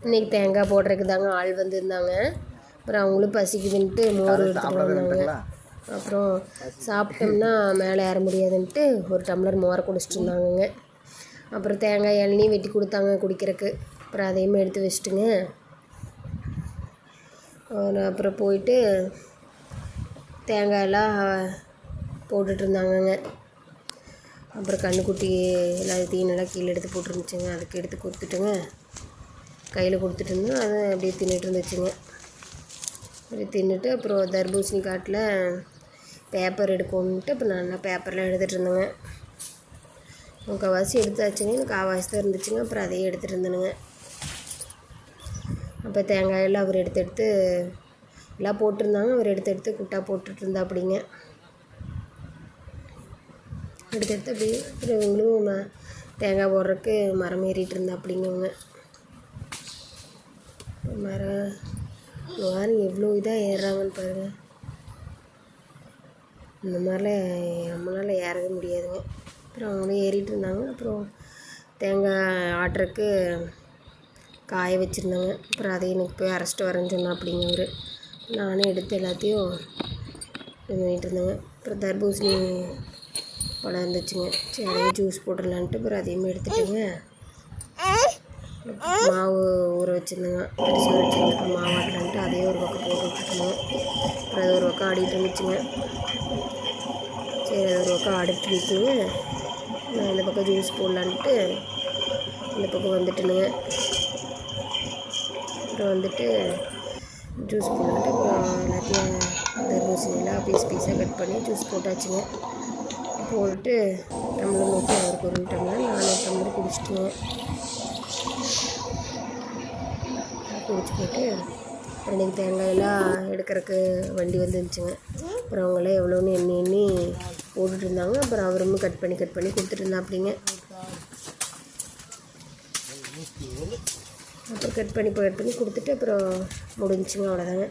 இன்றைக்கி தேங்காய் போடுறதுக்கு தாங்க ஆள் வந்துருந்தாங்க. அப்புறம் அவங்களும் பசிக்குதுன்ட்டு மோர் எடுத்துகிட்டு வந்தாங்க. அப்புறம் சாப்பிட்டோம்னா மேலே ஏற முடியாதுன்ட்டு ஒரு டம்ளர் மோரை குடிச்சிட்டு இருந்தாங்கங்க. அப்புறம் தேங்காய் இளநீ வெட்டி கொடுத்தாங்க குடிக்கிறதுக்கு. அப்புறம் அதையுமே எடுத்து வச்சுட்டுங்க. அப்புறம் போயிட்டு தேங்காயெல்லாம் போட்டுட்டு இருந்தாங்கங்க. அப்புறம் கண்ணுக்குட்டி எல்லாத்தையும் நல்லா கீழே எடுத்து போட்டுருந்துச்சுங்க. அதுக்கு எடுத்து கொடுத்துட்டுங்க, கையில் கொடுத்துட்டு இருந்தோம். அதை அப்படியே தின்னுட்டு இருந்துச்சுங்க. அப்படியே தின்னுட்டு அப்புறம் தர்பூசணி காட்டில் பேப்பர் எடுக்கணுன்ட்டு அப்புறம் நல்லா பேப்பர்லாம் எடுத்துகிட்டு இருந்தேங்க. முக்கால்வாசி எடுத்தாச்சுங்க, எனக்கு கால்வாசி தான் இருந்துச்சுங்க. அப்புறம் அதையே எடுத்துகிட்டு இருந்தேனுங்க. அப்போ தேங்காயெல்லாம் அவர் எடுத்து எல்லாம் போட்டிருந்தாங்க. அவர் எடுத்து குட்டா போட்டுட்டு இருந்தா அப்படிங்க. எடுத்து அப்படியே அப்புறம் இவங்களும் தேங்காய் போடுறதுக்கு மரம் ஏறிட்டு இருந்தா அப்படிங்கவங்க. மரம் யாரும் எவ்வளோ இதாக ஏறுறாங்கன்னு பாருங்கள். இந்த மாதிரிலாம் நம்மளால் ஏறவே முடியாதுங்க. அப்புறம் அவங்களும் ஏறிட்டு இருந்தாங்க. அப்புறம் தேங்காய் ஆட்டுறதுக்கு காய வச்சுருந்தாங்க. அப்புறம் அதை எனக்கு போய் அரைச்சிட்டு வரேன்னு சொன்னா அப்படிங்க அவர். நானே எடுத்து எல்லாத்தையும் இது பண்ணிகிட்டு இருந்தேங்க. அப்புறம் தர்பூசணி பழம் இருந்துச்சுங்க. சரி அதையும் ஜூஸ் போட்டுடலான்ட்டு அப்புறம் அதையுமே எடுத்துட்டுங்க. மாவு ஊற வச்சுருந்தேங்க. அரிசி ஊற வச்சுருந்தேன். மாவு ஆட்டலான்ட்டு அதையும் ஒரு பக்கம் போட்டு விட்டுட்டுருந்தோம். அப்புறம் அது ஒரு பக்கம் ஆடிட்டு இருந்துச்சுங்க. சரி அது ஒரு பக்கம் ஆடிட்டு இருந்துச்சுங்க. நான் இந்த பக்கம் ஜூஸ் போடலான்ட்டு இந்த பக்கம் வந்துட்டுனுங்க. அப்புறம் வந்துட்டு ஜூஸ் போடலான்ட்டு அப்புறம் எல்லாத்தையும் தர்பூசணியெல்லாம் பீஸாக கட் பண்ணி ஜூஸ் போட்டாச்சுங்க. போட்டு டம்ளர் நோக்கி அவருக்கு ஒரு டம்ளர், நானும் ஒரு டம்ளர் குடிச்சிட்டுங்க. குடிச்சு போட்டு அப்புறம் இன்றைக்கி தேங்காயெல்லாம் எடுக்கிறதுக்கு வண்டி வந்துருந்துச்சுங்க. அப்புறம் அவங்களாம் எவ்வளோன்னு எண்ணி போட்டுட்டு இருந்தாங்க. அப்புறம் அவரும் கட் பண்ணி கொடுத்துட்டு இருந்தா அப்படிங்க. அப்புறம் கட் பண்ணி கொடுத்துட்டு அப்புறம் முடிஞ்சுங்க. அவ்வளோதாங்க.